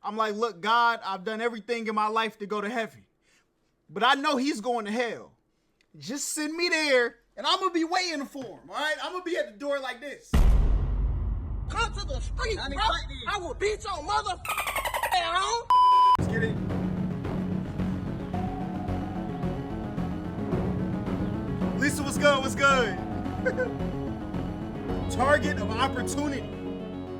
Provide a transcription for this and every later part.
I'm like, look, God, I've done everything in my life to go to heaven, but I know he's going to hell. Just send me there, and I'm going to be waiting for him, all right? I'm going to be at the door like this. Come to the street, bro. I will beat your mother on. Let's get it. Lisa, what's good? What's good? Target of opportunity.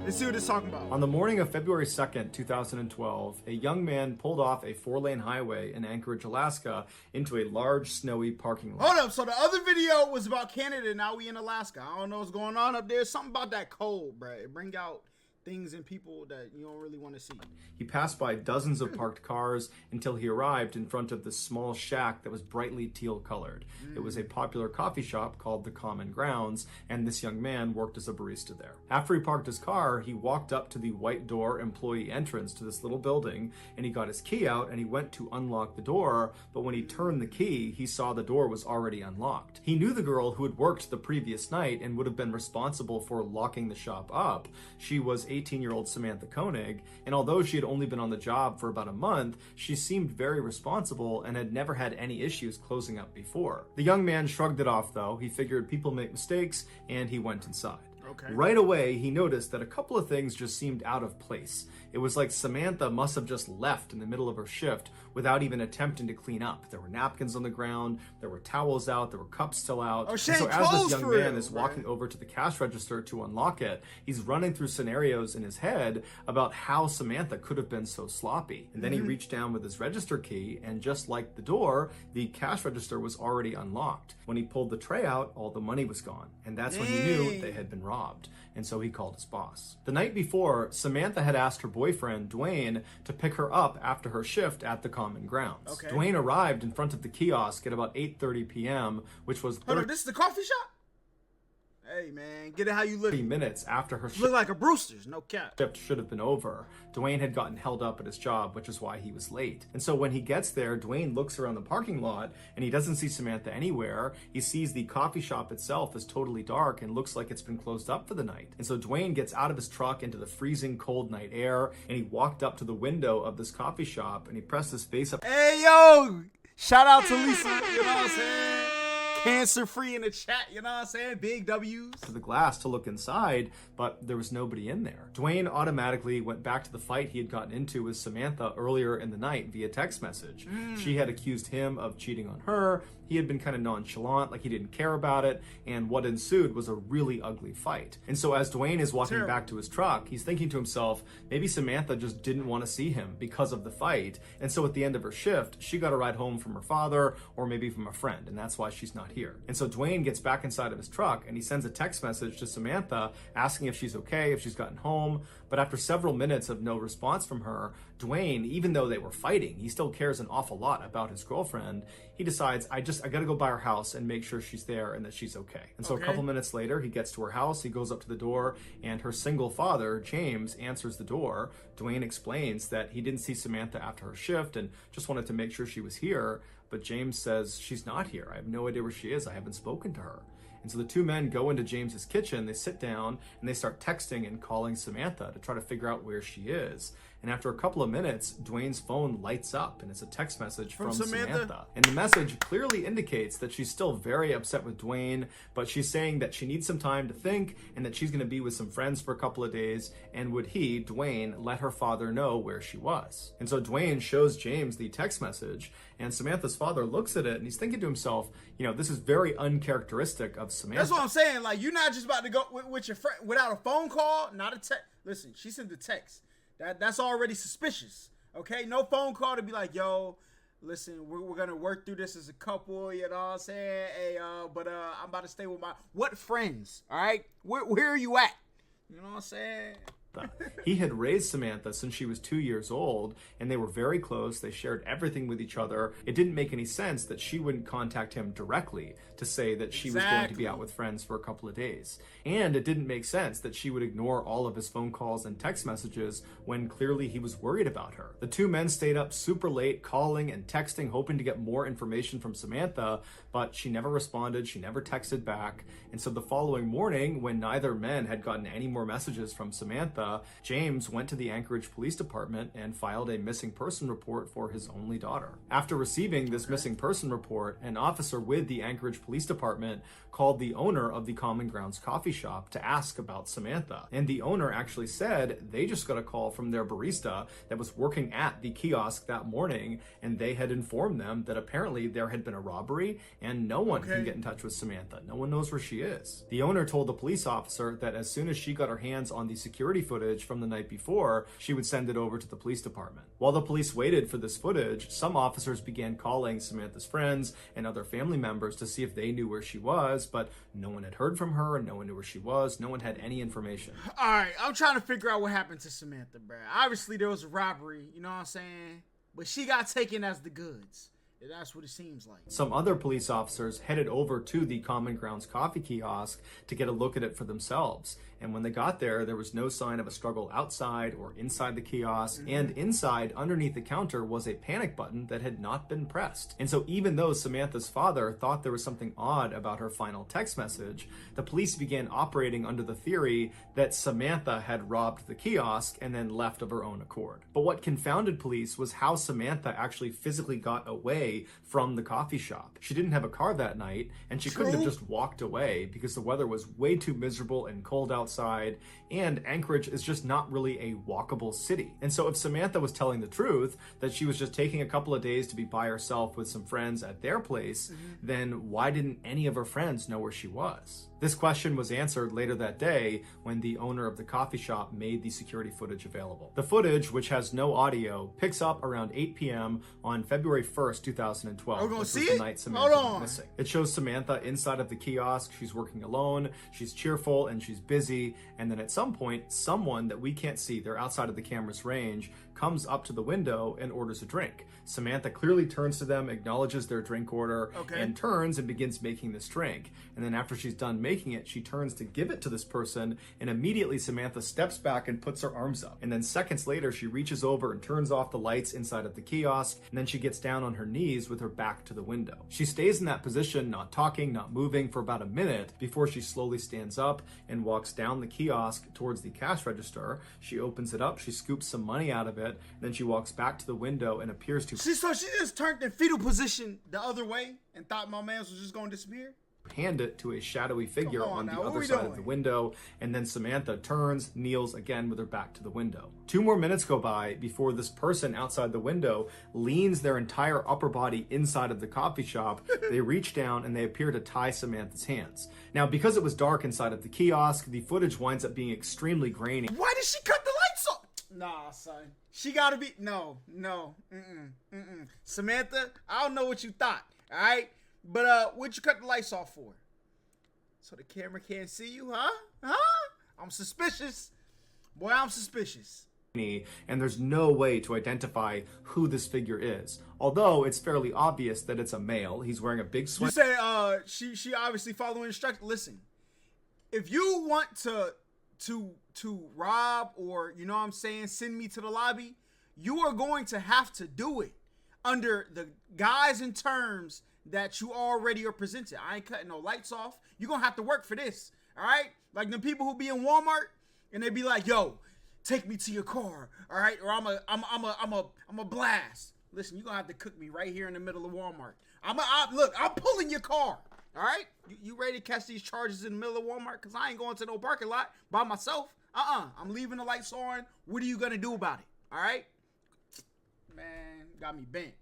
Let's see what it's talking about. On the morning of February 2nd, 2012, a young man pulled off a 4-lane highway in Anchorage, Alaska into a large snowy parking lot. Hold up, so the other video was about Canada, now we in Alaska. I don't know what's going on up there. Something about that cold, bro. It bring out things in people that you don't really want to see. He passed by dozens of parked cars until he arrived in front of this small shack that was brightly teal colored. It was a popular coffee shop called the Common Grounds, and this young man worked as a barista there. After he parked his car, he walked up to the white door employee entrance to this little building, and he got his key out and he went to unlock the door, but when he turned the key, he saw the door was already unlocked. He knew the girl who had worked the previous night and would have been responsible for locking the shop up. She was 18-year-old Samantha Koenig, and although she had only been on the job for about a month, she seemed very responsible and had never had any issues closing up before. The young man shrugged it off though. He figured people make mistakes, and he went inside. Okay. Right away, he noticed that a couple of things just seemed out of place. It was like Samantha must have just left in the middle of her shift without even attempting to clean up. There were napkins on the ground, there were towels out, there were cups still out. Oh, she and so ain't as this closed young for man real, is walking over to the cash register to unlock it, he's running through scenarios in his head about how Samantha could have been so sloppy. And then he reached down with his register key, and just like the door, the cash register was already unlocked. When he pulled the tray out, all the money was gone. And that's when he knew they had been robbed. And so he called his boss. The night before, Samantha had asked her boyfriend, Dwayne, to pick her up after her shift at the Common Grounds. Okay. Dwayne arrived in front of the kiosk at about 8:30 p.m., which was Hold on, this is the coffee shop? Hey, man, get it how you live. 30 minutes after her Look like a Brewster's, no cap. shift should have been over. Dwayne had gotten held up at his job, which is why he was late. And so when he gets there, Dwayne looks around the parking lot and he doesn't see Samantha anywhere. He sees the coffee shop itself is totally dark and looks like it's been closed up for the night. And so Dwayne gets out of his truck into the freezing cold night air, and he walked up to the window of this coffee shop and he pressed his face up. Hey, yo, shout out to Lisa, you know what I'm saying? Cancer free in the chat, you know what I'm saying? Big W's. To the glass to look inside, but there was nobody in there. Dwayne automatically went back to the fight he had gotten into with Samantha earlier in the night via text message. She had accused him of cheating on her. He had been kind of nonchalant, like he didn't care about it, and what ensued was a really ugly fight. And so as Dwayne is walking back to his truck, he's thinking to himself, maybe Samantha just didn't want to see him because of the fight, and so at the end of her shift, she got a ride home from her father, or maybe from a friend, and that's why she's not here. And so Dwayne gets back inside of his truck, and he sends a text message to Samantha asking if she's okay, if she's gotten home, but after several minutes of no response from her, Dwayne, even though they were fighting, he still cares an awful lot about his girlfriend. He decides, I gotta go by her house and make sure she's there and that she's okay. And so a couple minutes later, he gets to her house, he goes up to the door, and her single father, James, answers the door. Dwayne explains that he didn't see Samantha after her shift and just wanted to make sure she was here, but James says, she's not here. I have no idea where she is. I haven't spoken to her. And so the two men go into James's kitchen, they sit down, and they start texting and calling Samantha to try to figure out where she is. And after a couple of minutes, Dwayne's phone lights up, and it's a text message from Samantha. And the message clearly indicates that she's still very upset with Dwayne, but she's saying that she needs some time to think and that she's going to be with some friends for a couple of days, and would he, Dwayne, let her father know where she was. And so Dwayne shows James the text message, and Samantha's father looks at it, and he's thinking to himself, you know, this is very uncharacteristic of Samantha. That's what I'm saying. Like, you're not just about to go with your friend without a phone call, not a text. Listen, she sent the text. That's already suspicious. Okay, no phone call to be like, yo, listen, we're gonna work through this as a couple. You know what I'm saying? Hey, but I'm about to stay with my friends. All right, where are you at? You know what I'm saying? He had raised Samantha since she was 2 years old, and they were very close. They shared everything with each other. It didn't make any sense that she wouldn't contact him directly to say that she was going to be out with friends for a couple of days. And it didn't make sense that she would ignore all of his phone calls and text messages when clearly he was worried about her. The two men stayed up super late, calling and texting, hoping to get more information from Samantha, but she never responded. She never texted back. And so the following morning, when neither man had gotten any more messages from Samantha, Samantha, James went to the Anchorage Police Department and filed a missing person report for his only daughter. After receiving this missing person report, an officer with the Anchorage Police Department called the owner of the Common Grounds coffee shop to ask about Samantha. And the owner actually said they just got a call from their barista that was working at the kiosk that morning, and they had informed them that apparently there had been a robbery and no one can get in touch with Samantha. No one knows where she is. The owner told the police officer that as soon as she got her hands on the security footage from the night before, she would send it over to the police department. While the police waited for this footage, some officers began calling Samantha's friends and other family members to see if they knew where she was, but no one had heard from her and no one knew where she was. No one had any information. All right, I'm trying to figure out what happened to Samantha, bro. Obviously, there was a robbery, you know what I'm saying? But she got taken as the goods. That's what it seems like. Some other police officers headed over to the Common Grounds coffee kiosk to get a look at it for themselves. And when they got there, there was no sign of a struggle outside or inside the kiosk. And inside, underneath the counter, was a panic button that had not been pressed. And so even though Samantha's father thought there was something odd about her final text message, the police began operating under the theory that Samantha had robbed the kiosk and then left of her own accord. But what confounded police was how Samantha actually physically got away from the coffee shop. She didn't have a car that night, and she couldn't have just walked away because the weather was way too miserable and cold outside, and Anchorage is just not really a walkable city. And so if Samantha was telling the truth, that she was just taking a couple of days to be by herself with some friends at their place, then why didn't any of her friends know where she was? This question was answered later that day when the owner of the coffee shop made the security footage available. The footage, which has no audio, picks up around 8 p.m. on February 1st, 2012, We're gonna which see was the it? night Samantha Hold went on. missing. It shows Samantha inside of the kiosk. She's working alone, she's cheerful, and she's busy. And then at some point, someone that we can't see, they're outside of the camera's range, comes up to the window and orders a drink. Samantha clearly turns to them, acknowledges their drink order, and turns and begins making this drink. And then after she's done making it, she turns to give it to this person, and immediately Samantha steps back and puts her arms up. And then seconds later, she reaches over and turns off the lights inside of the kiosk, and then she gets down on her knees with her back to the window. She stays in that position, not talking, not moving, for about a minute before she slowly stands up and walks down the kiosk towards the cash register. She opens it up, she scoops some money out of it, and then she walks back to the window and appears to So she just turned in fetal position the other way and thought my man was just going to disappear? hand it to a shadowy figure on the now, what other we side doing? of the window, and then Samantha turns, kneels again with her back to the window. 2 more minutes go by before this person outside the window leans their entire upper body inside of the coffee shop. They reach down and they appear to tie Samantha's hands. Now, because it was dark inside of the kiosk, the footage winds up being extremely grainy. Why did she cut the lights off? Nah, son. She gotta be... No. Samantha, I don't know what you thought, all right? But what'd you cut the lights off for? So the camera can't see you, huh? I'm suspicious. Boy, I'm suspicious. And there's no way to identify who this figure is. Although it's fairly obvious that it's a male. He's wearing a big You sweat. say she obviously following instructions. Listen, if you want to rob or, you know what I'm saying, send me to the lobby, you are going to have to do it under the guise and terms that you already are presented. I ain't cutting no lights off. You're gonna have to work for this, all right? Like the people who be in Walmart and they be like, yo, take me to your car, all right? Or I'm a blast. Listen, you're gonna have to cook me right here in the middle of Walmart. Look, I'm pulling your car, all right? You ready to catch these charges in the middle of Walmart? Because I ain't going to no parking lot by myself. I'm leaving the lights on. What are you gonna do about it, all right? Man, got me bent.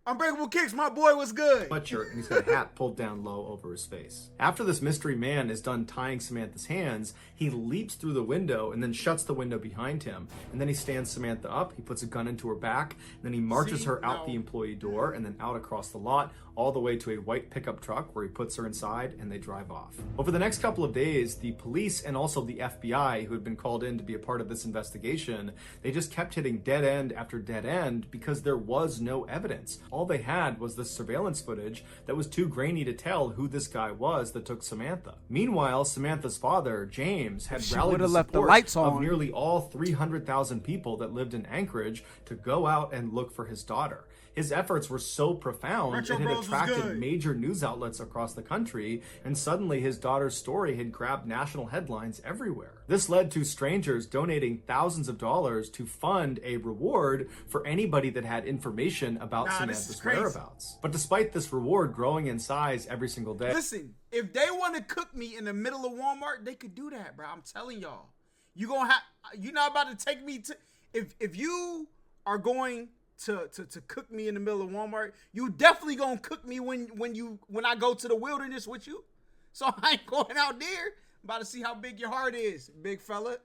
Unbreakable Kicks, my boy, was good. Sweatshirt, and he's got a hat pulled down low over his face. After this mystery man is done tying Samantha's hands, he leaps through the window and then shuts the window behind him. And then he stands Samantha up, he puts a gun into her back, and then he marches her out the employee door and then out across the lot, all the way to a white pickup truck where he puts her inside and they drive off. Over the next couple of days, the police and also the FBI, who had been called in to be a part of this investigation, they just kept hitting dead end after dead end because there was no evidence. All they had was this surveillance footage that was too grainy to tell who this guy was that took Samantha. Meanwhile, Samantha's father, James, had rallied the left the support lights of on. nearly all 300,000 people that lived in Anchorage to go out and look for his daughter. His efforts were so profound, Retro it had Bros was attracted good. major news outlets across the country, and suddenly his daughter's story had grabbed national headlines everywhere. This led to strangers donating thousands of dollars to fund a reward for anybody that had information about Samantha's whereabouts. But despite this reward growing in size every single day... Listen, if they want to cook me in the middle of Walmart, they could do that, bro. I'm telling y'all. You're not about to take me to... If you are going to cook me in the middle of Walmart, you definitely gonna cook me when I go to the wilderness with you. So I ain't going out there. I'm about to see how big your heart is, big fella.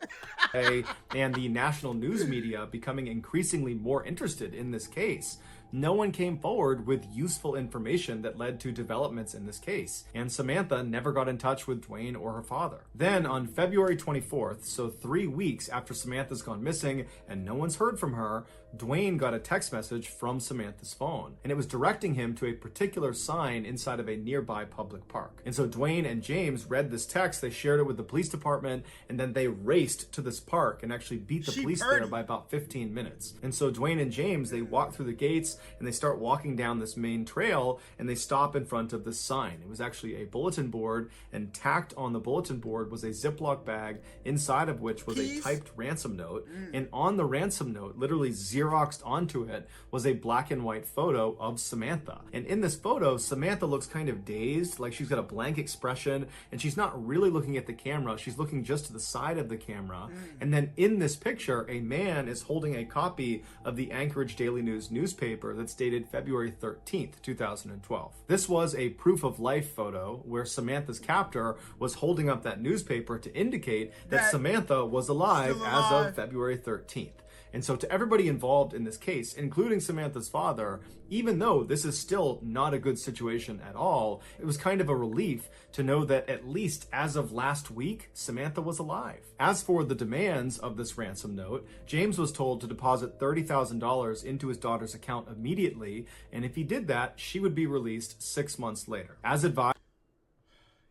And the national news media becoming increasingly more interested in this case. No one came forward with useful information that led to developments in this case, and Samantha never got in touch with Dwayne or her father. Then on February 24th, so 3 weeks after Samantha's gone missing and no one's heard from her, Dwayne got a text message from Samantha's phone, and it was directing him to a particular sign inside of a nearby public park. And so Dwayne and James read this text, they shared it with the police department, and then they raced to this park and actually beat the police there by about 15 minutes. And so Dwayne and James, they walk through the gates and they start walking down this main trail, and they stop in front of this sign. It was actually a bulletin board, and tacked on the bulletin board was a Ziploc bag, inside of which was a typed ransom note. And on the ransom note, literally Xeroxed onto it, was a black and white photo of Samantha. And in this photo, Samantha looks kind of dazed, like she's got a blank expression, and she's not really looking at the camera. She's looking just to the side of the camera. And then in this picture, a man is holding a copy of the Anchorage Daily News newspaper that's dated February 13th, 2012. This was a proof of life photo where Samantha's captor was holding up that newspaper to indicate that Samantha was alive as of February 13th. And so to everybody involved in this case, including Samantha's father, even though this is still not a good situation at all, it was kind of a relief to know that at least as of last week, Samantha was alive. As for the demands of this ransom note, James was told to deposit $30,000 into his daughter's account immediately, and if he did that, she would be released 6 months later. As advised,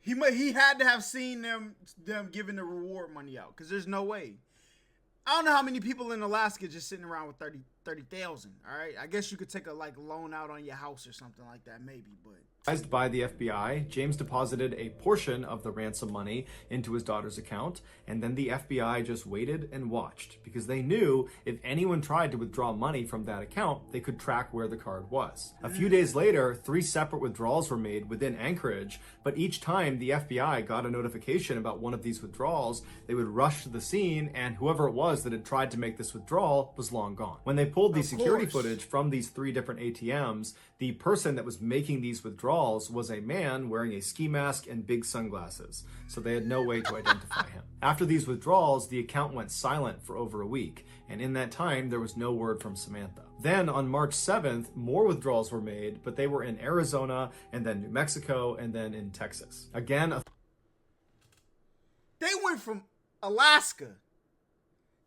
he had to have seen them giving the reward money out, because there's no way. I don't know how many people in Alaska just sitting around with 30,000. All right, I guess you could take a loan out on your house or something like that, maybe. But advised by the FBI, James deposited a portion of the ransom money into his daughter's account, and then the FBI just waited and watched, because they knew if anyone tried to withdraw money from that account, they could track where the card was. A few days later, 3 separate withdrawals were made within Anchorage, but each time the FBI got a notification about one of these withdrawals, they would rush to the scene, and whoever it was that had tried to make this withdrawal was long gone. When they pulled the security footage from these 3 different ATMs, the person that was making these withdrawals was a man wearing a ski mask and big sunglasses, so they had no way to identify him. After these withdrawals, the account went silent for over a week, and in that time, there was no word from Samantha. Then on March 7th, more withdrawals were made, but they were in Arizona, and then New Mexico, and then in Texas. Again, they went from Alaska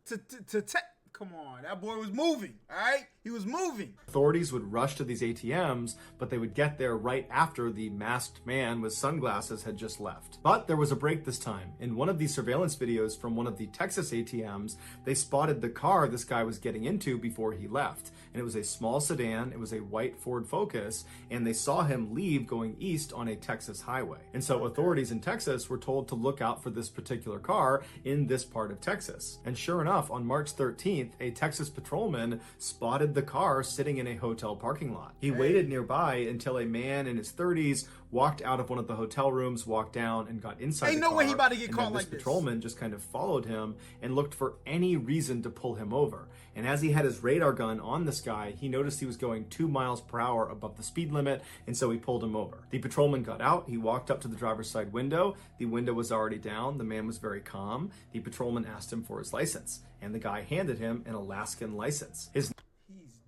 to Texas. Come on, that boy was moving, all right? He was moving. Authorities would rush to these ATMs, but they would get there right after the masked man with sunglasses had just left. But there was a break this time. In one of these surveillance videos from one of the Texas ATMs, they spotted the car this guy was getting into before he left. And it was a small sedan, it was a white Ford Focus, and they saw him leave going east on a Texas highway. And so authorities in Texas were told to look out for this particular car in this part of Texas. And sure enough, on March 13th, a Texas patrolman spotted the car sitting in a hotel parking lot. He waited nearby until a man in his 30s walked out of one of the hotel rooms, walked down, and got inside the car. Ain't no way he about to get caught like this. This patrolman just kind of followed him and looked for any reason to pull him over. And as he had his radar gun on this guy, he noticed he was going 2 miles per hour above the speed limit, and so he pulled him over. The patrolman got out, he walked up to the driver's side window. The window was already down, the man was very calm. The patrolman asked him for his license, and the guy handed him an Alaskan license. He's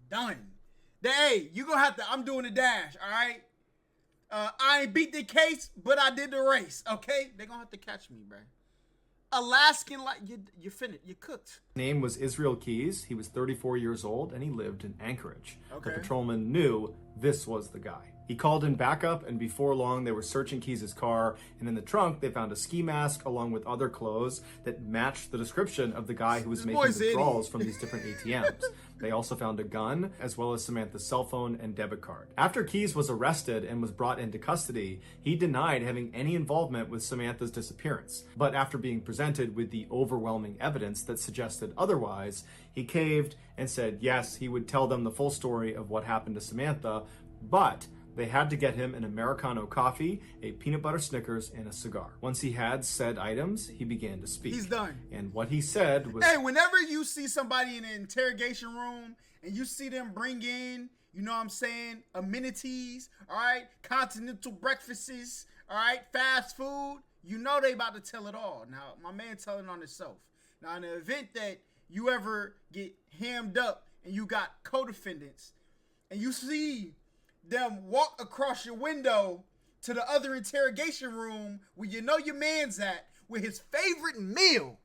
done. Hey, you gonna have to, I'm doing the dash, all right? I ain't beat the case, but I did the race, okay? They're gonna have to catch me, bro. Alaskan, you're finished, you're cooked. His name was Israel Keys. He was 34 years old, and he lived in Anchorage. Okay. The patrolman knew this was the guy. He called in backup, and before long, they were searching Keys' car, and in the trunk, they found a ski mask along with other clothes that matched the description of the guy who was making withdrawals from these different ATMs. They also found a gun, as well as Samantha's cell phone and debit card. After Keyes was arrested and was brought into custody, he denied having any involvement with Samantha's disappearance. But after being presented with the overwhelming evidence that suggested otherwise, he caved and said yes, he would tell them the full story of what happened to Samantha, but they had to get him an Americano coffee, a peanut butter Snickers, and a cigar. Once he had said items, he began to speak. He's done. And what he said was... Hey, whenever you see somebody in an interrogation room and you see them bring in, you know what I'm saying, amenities, all right, continental breakfasts, all right, fast food, you know they about to tell it all. Now, my man telling on himself. Now, in the event that you ever get hammed up and you got co-defendants and you see them walk across your window to the other interrogation room where you know your man's at with his favorite meal,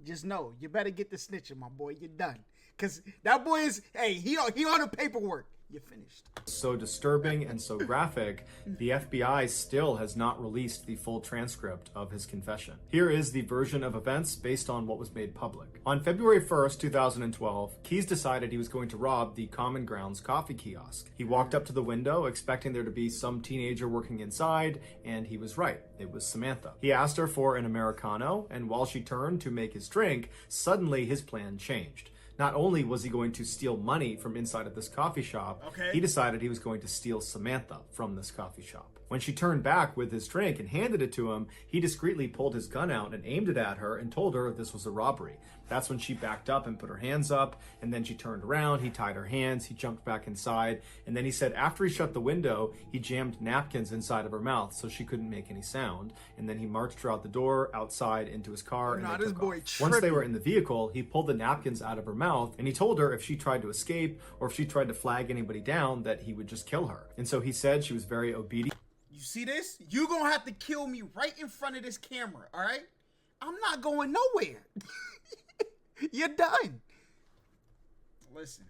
just know you better get the snitching, my boy. You're done. Cause that boy is, hey, he on the paperwork. You're finished. So disturbing and so graphic, the FBI still has not released the full transcript of his confession. Here is the version of events based on what was made public. On February 1st, 2012, Keyes decided he was going to rob the Common Grounds coffee kiosk. He walked up to the window expecting there to be some teenager working inside, and he was right. It was Samantha. He asked her for an Americano, and while she turned to make his drink, suddenly his plan changed. Not only was he going to steal money from inside of this coffee shop, he decided he was going to steal Samantha from this coffee shop. When she turned back with his drink and handed it to him, he discreetly pulled his gun out and aimed it at her and told her this was a robbery. That's when she backed up and put her hands up, and then she turned around, he tied her hands, he jumped back inside, and then he said after he shut the window, he jammed napkins inside of her mouth so she couldn't make any sound, and then he marched her out the door, outside, into his car, and they took off. Once they were in the vehicle, he pulled the napkins out of her mouth, and he told her if she tried to escape, or if she tried to flag anybody down, that he would just kill her. And so he said she was very obedient. You see this? You gonna have to kill me right in front of this camera, all right? I'm not going nowhere. You're done. Listen,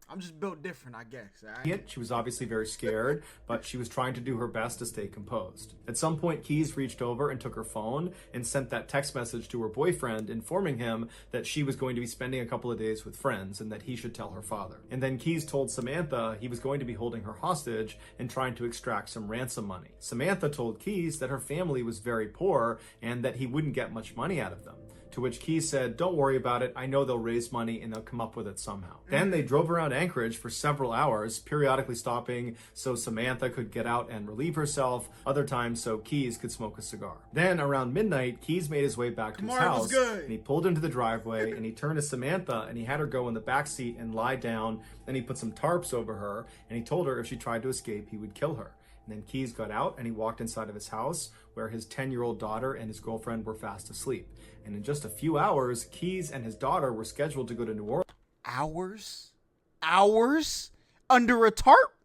I'm just built different, I guess. Right? She was obviously very scared, but she was trying to do her best to stay composed. At some point, Keyes reached over and took her phone and sent that text message to her boyfriend, informing him that she was going to be spending a couple of days with friends and that he should tell her father. And then Keyes told Samantha he was going to be holding her hostage and trying to extract some ransom money. Samantha told Keyes that her family was very poor and that he wouldn't get much money out of them. To which Keyes said, don't worry about it. I know they'll raise money and they'll come up with it somehow. Then they drove around Anchorage for several hours, periodically stopping so Samantha could get out and relieve herself, other times so Keyes could smoke a cigar. Then around midnight, Keyes made his way back to his house and he pulled into the driveway and he turned to Samantha and he had her go in the back seat and lie down. Then he put some tarps over her and he told her if she tried to escape, he would kill her. And then Keyes got out and he walked inside of his house where his 10-year-old daughter and his girlfriend were fast asleep. And in just a few hours, Keyes and his daughter were scheduled to go to New Orleans. Hours? Hours? Under a tarp?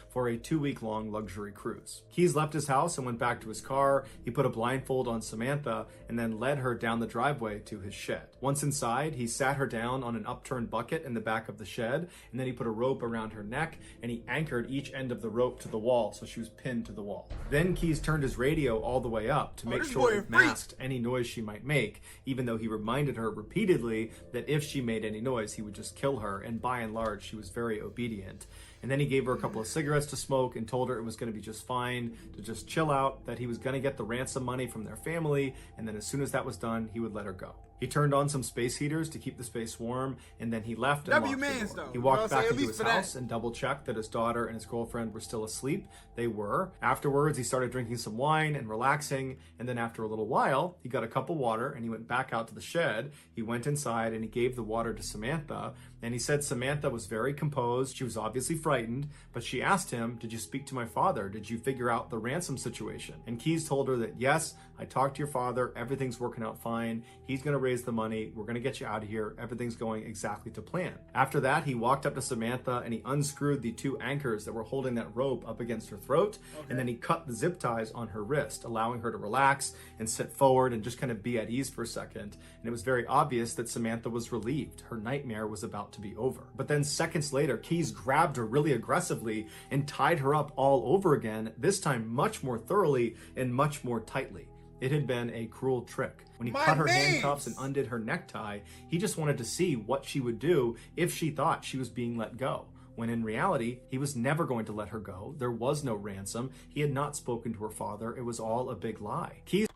For a 2-week-long luxury cruise. Keyes left his house and went back to his car. He put a blindfold on Samantha and then led her down the driveway to his shed. Once inside, he sat her down on an upturned bucket in the back of the shed, and then he put a rope around her neck and he anchored each end of the rope to the wall so she was pinned to the wall. Then Keyes turned his radio all the way up to make sure it masked any noise she might make, even though he reminded her repeatedly that if she made any noise, he would just kill her, and by and large, she was very obedient. And then he gave her a couple of cigarettes to smoke and told her it was going to be just fine, to just chill out, that he was going to get the ransom money from their family, and then as soon as that was done, he would let her go. He turned on some space heaters to keep the space warm, and then he left and locked the door. He walked back into his house and double-checked that his daughter and his girlfriend were still asleep. They were. Afterwards, he started drinking some wine and relaxing, and then after a little while, he got a cup of water and he went back out to the shed. He went inside and he gave the water to Samantha, and he said Samantha was very composed. She was obviously frightened, but she asked him, did you speak to my father? Did you figure out the ransom situation? And Keyes told her that, yes, I talked to your father. Everything's working out fine. He's going to raise the money. We're going to get you out of here. Everything's going exactly to plan. After that, he walked up to Samantha and he unscrewed the 2 anchors that were holding that rope up against her throat. And then he cut the zip ties on her wrist, allowing her to relax and sit forward and just kind of be at ease for a second. And it was very obvious that Samantha was relieved. Her nightmare was about to be over. But then seconds later, Keyes grabbed her really aggressively and tied her up all over again, this time much more thoroughly and much more tightly. It had been a cruel trick. When he My cut her mans! handcuffs and undid her necktie, he just wanted to see what she would do if she thought she was being let go. When in reality, he was never going to let her go. There was no ransom. He had not spoken to her father. It was all a big lie. Keys.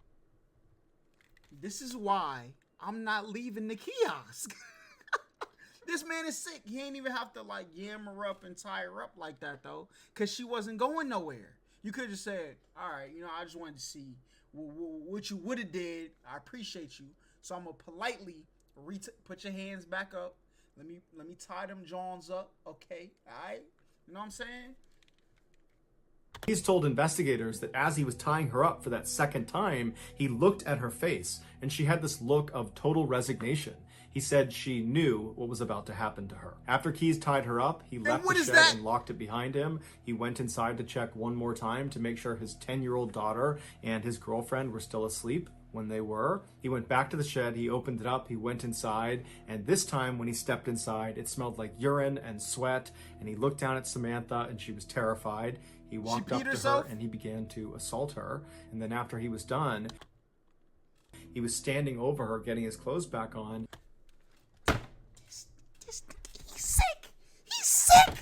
This is why I'm not leaving the kiosk. This man is sick. He ain't even have to like yam her up and tie her up like that though, because she wasn't going nowhere. You could have just said, all right, I just wanted to see what you would have did. I appreciate you. So I'm going to politely put your hands back up. Let me tie them Johns up. Okay. All right. You know what I'm saying? He's told investigators that as he was tying her up for that second time, he looked at her face and she had this look of total resignation. He said she knew what was about to happen to her. After Keys tied her up, he left the shed and locked it behind him. He went inside to check one more time to make sure his 10-year-old daughter and his girlfriend were still asleep. When they were, he went back to the shed, he opened it up, he went inside, and this time when he stepped inside, it smelled like urine and sweat, and he looked down at Samantha and she was terrified. He walked up to her and he began to assault her, and then after he was done, he was standing over her, getting his clothes back on. He's sick. He's sick.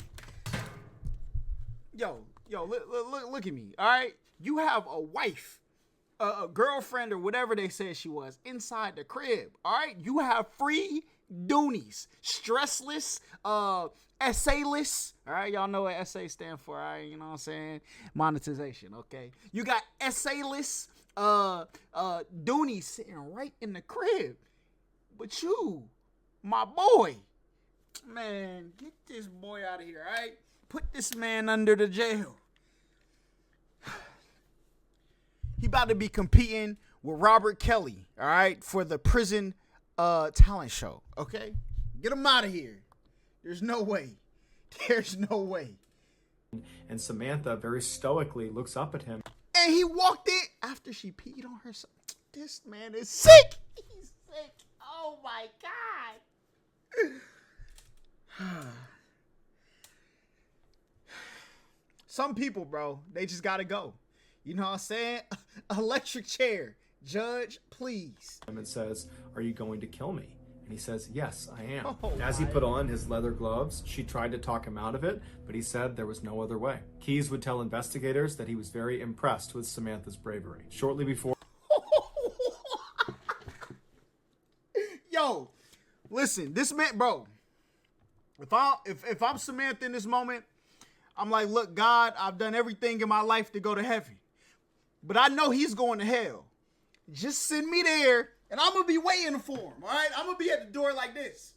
Yo, look at me. All right, you have a wife, a girlfriend, or whatever they said she was inside the crib. All right, you have free doonies, stressless, essayless. All right, y'all know what essay stand for. All right, you know what I'm saying? Monetization. Okay, you got essayless, doonies sitting right in the crib, but you, my boy. Man, get this boy out of here, all right? Put this man under the jail. He about to be competing with Robert Kelly, all right, for the prison talent show, okay? Get him out of here. There's no way. There's no way. And Samantha very stoically looks up at him. And he walked in after she peed on herself. This man is sick. He's sick. Oh, my God. Some people, bro, they just gotta go. You know what I'm saying? Electric chair. Judge, please. And says, "Are you going to kill me?" And he says, "Yes, I am." Oh, as he put on his leather gloves, she tried to talk him out of it, but he said there was no other way. Keys would tell investigators that he was very impressed with Samantha's bravery. Shortly before... Yo, listen, this man, bro, if I'm Samantha in this moment, I'm like, look, God, I've done everything in my life to go to heaven, but I know he's going to hell. Just send me there, and I'm going to be waiting for him, all right? I'm going to be at the door like this.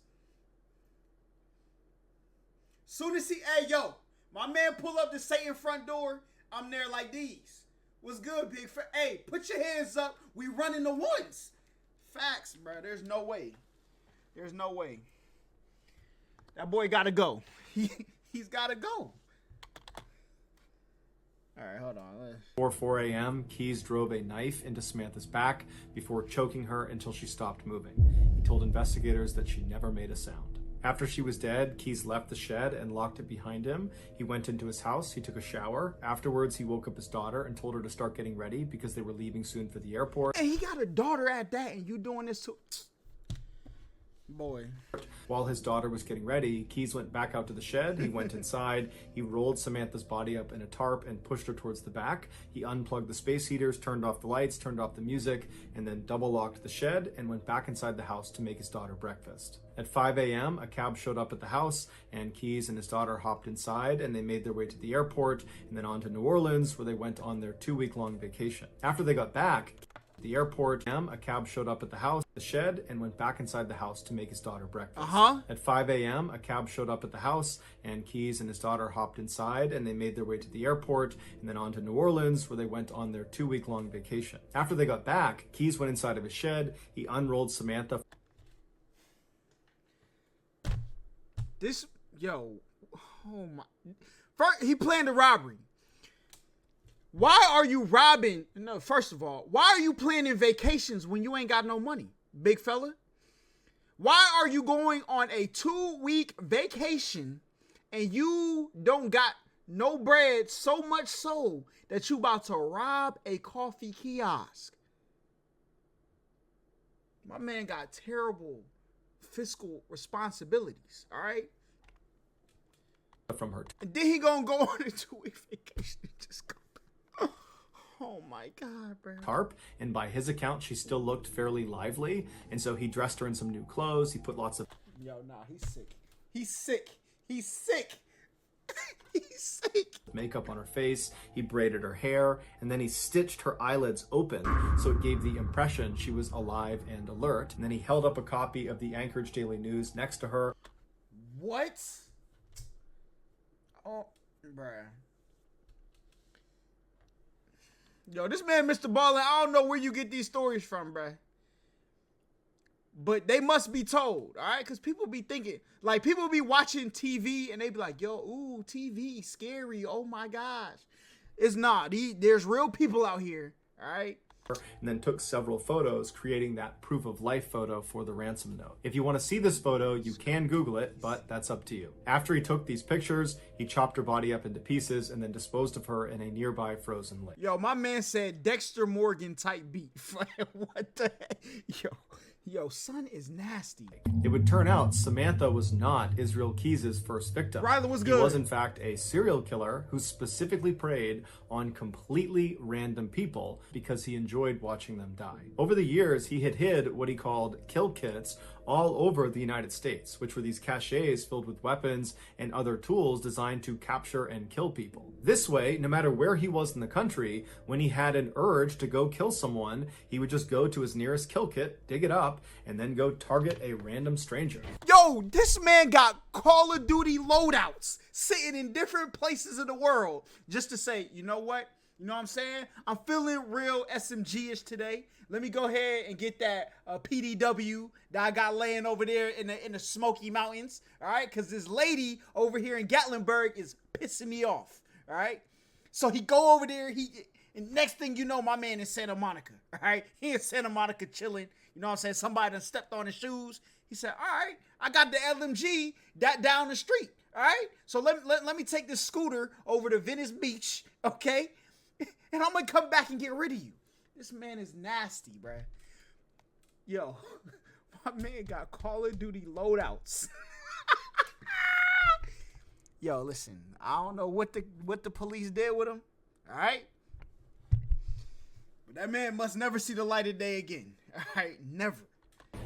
Soon as hey, yo, my man pull up the Satan front door, I'm there like these. What's good, big friend? Hey, put your hands up. We running the ones. Facts, bro. There's no way. There's no way. That boy got to go. He's got to go. All right, hold on. Before 4 a.m., Keys drove a knife into Samantha's back before choking her until she stopped moving. He told investigators that she never made a sound. After she was dead, Keys left the shed and locked it behind him. He went into his house, he took a shower. Afterwards, he woke up his daughter and told her to start getting ready because they were leaving soon for the airport. And he got a daughter at that, and you doing this too? Boy. While his daughter was getting ready, Keys went back out to the shed. He went inside. He rolled Samantha's body up in a tarp and pushed her towards the back. He unplugged the space heaters, turned off the lights, turned off the music, and then double locked the shed and went back inside the house to make his daughter breakfast. At 5 a.m., a cab showed up at the house, and Keys and his daughter hopped inside, and they made their way to the airport and then on to New Orleans, where they went on their 2-week-long vacation. After they got back, the airport, a cab showed up at the house, the shed, and went back inside the house to make his daughter breakfast. At 5 a.m., a cab showed up at the house, and Keys and his daughter hopped inside, and they made their way to the airport, and then on to New Orleans, where they went on their 2-week-long vacation. After they got back, Keys went inside of his shed, he unrolled Samantha. Oh my. First, he planned a robbery. Why are you robbing? No, first of all, why are you planning vacations when you ain't got no money, big fella? Why are you going on a 2-week vacation and you don't got no bread, so much so that you about to rob a coffee kiosk? My man got terrible fiscal responsibilities, all right? From her And then he gonna go on a 2-week vacation and just come back. Oh my God, bro. tarp, and by his account, she still looked fairly lively, and so he dressed her in some new clothes. He put lots of Yo, nah, he's sick. He's sick. He's sick. He's sick. makeup on her face. He braided her hair, and then he stitched her eyelids open so it gave the impression she was alive and alert. And then he held up a copy of the Anchorage Daily News next to her. What? Oh, bruh. Yo, this man, Mr. Ballin, I don't know where you get these stories from, bruh. But they must be told, all right? Because people be thinking, like, people be watching TV and they be like, yo, ooh, TV, scary, oh my gosh. It's not. There's real people out here, all right? And then took several photos, creating that proof of life photo for the ransom note. If you want to see this photo, you can Google it, but that's up to you. After he took these pictures, he chopped her body up into pieces and then disposed of her in a nearby frozen lake. Yo, my man said Dexter Morgan type beef. What the heck? Yo, son is nasty. It would turn out Samantha was not Israel Keys' first victim. Rylan was good. He was in fact a serial killer who specifically preyed on completely random people because he enjoyed watching them die. Over the years, he had hid what he called kill kits all over the United States, which were these caches filled with weapons and other tools designed to capture and kill people. This way, no matter where he was in the country, when he had an urge to go kill someone, he would just go to his nearest kill kit, dig it up, and then go target a random stranger. Yo, this man got Call of Duty loadouts sitting in different places in the world just to say, you know what? You know what I'm saying? I'm feeling real SMG-ish today. Let me go ahead and get that PDW that I got laying over there in the Smoky Mountains, all right? Because this lady over here in Gatlinburg is pissing me off, all right? So he go over there, and next thing you know, my man in Santa Monica, all right? He in Santa Monica chilling. You know what I'm saying? Somebody done stepped on his shoes. He said, all right, I got the LMG that down the street, all right? So let me take this scooter over to Venice Beach, okay? And I'm going to come back and get rid of you. This man is nasty, bruh. Yo, my man got Call of Duty loadouts. Yo, listen, I don't know what the police did with him, all right? But that man must never see the light of day again, all right? Never.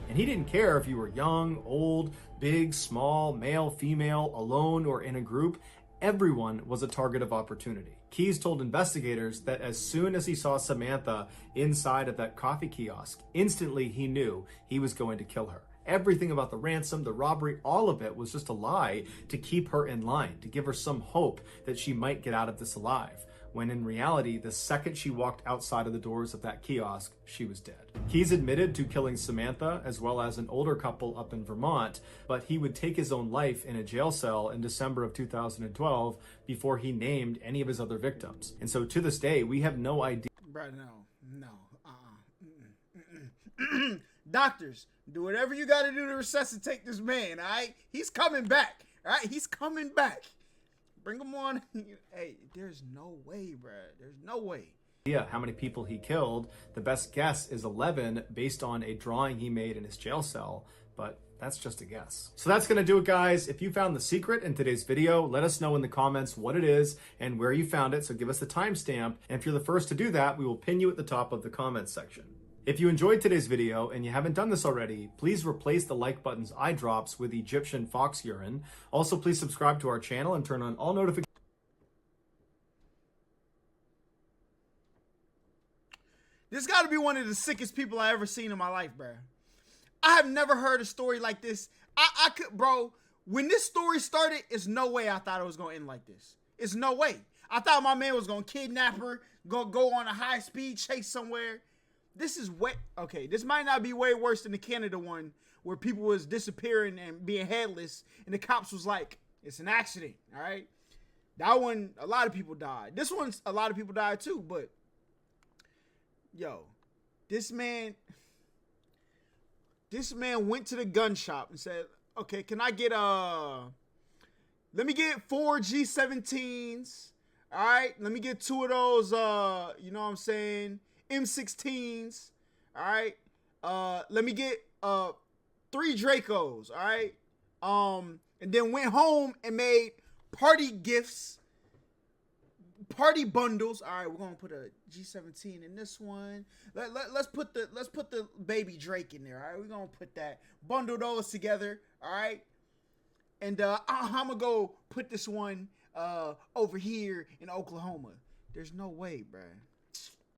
And he didn't care if you were young, old, big, small, male, female, alone, or in a group. Everyone was a target of opportunity. Keys told investigators that as soon as he saw Samantha inside of that coffee kiosk, instantly he knew he was going to kill her. Everything about the ransom, the robbery, all of it was just a lie to keep her in line, to give her some hope that she might get out of this alive. When in reality, the second she walked outside of the doors of that kiosk, she was dead. Keys admitted to killing Samantha as well as an older couple up in Vermont, but he would take his own life in a jail cell in December of 2012 before he named any of his other victims. And so to this day, we have no idea. Bro, no. Doctors, do whatever you got to do to resuscitate this man, all right? He's coming back, all right? He's coming back. Bring him on. Hey, there's no way, bro. There's no way. How many people he killed. The best guess is 11 based on a drawing he made in his jail cell, but that's just a guess. So that's gonna do it, guys. If you found the secret in today's video, let us know in the comments what it is and where you found it, so give us the timestamp. And if you're the first to do that, we will pin you at the top of the comments section. If you enjoyed today's video and you haven't done this already, please replace the like button's eye drops with Egyptian fox urine. Also, please subscribe to our channel and turn on all notifications. This got to be one of the sickest people I ever seen in my life, bro. I have never heard a story like this. I could, bro, when this story started, it's no way I thought it was going to end like this. It's no way. I thought my man was going to kidnap her, go on a high-speed chase somewhere. This is way, okay, this might not be way worse than the Canada one where people was disappearing and being headless and the cops was like, it's an accident, all right? That one, a lot of people died. This one's, a lot of people died too, but yo, this man went to the gun shop and said, okay, can I get, let me get 4 G17s, all right? Let me get 2 of those, you know what I'm saying, M16s, all right? let me get 3 Dracos, all right? And then went home and made party gifts, party bundles. All right, we're gonna put a G17 in this one. Let's put the baby Drake in there. All right, we're gonna put that, bundle those together. All right, and I'm gonna go put this one over here in Oklahoma. There's no way, bruh.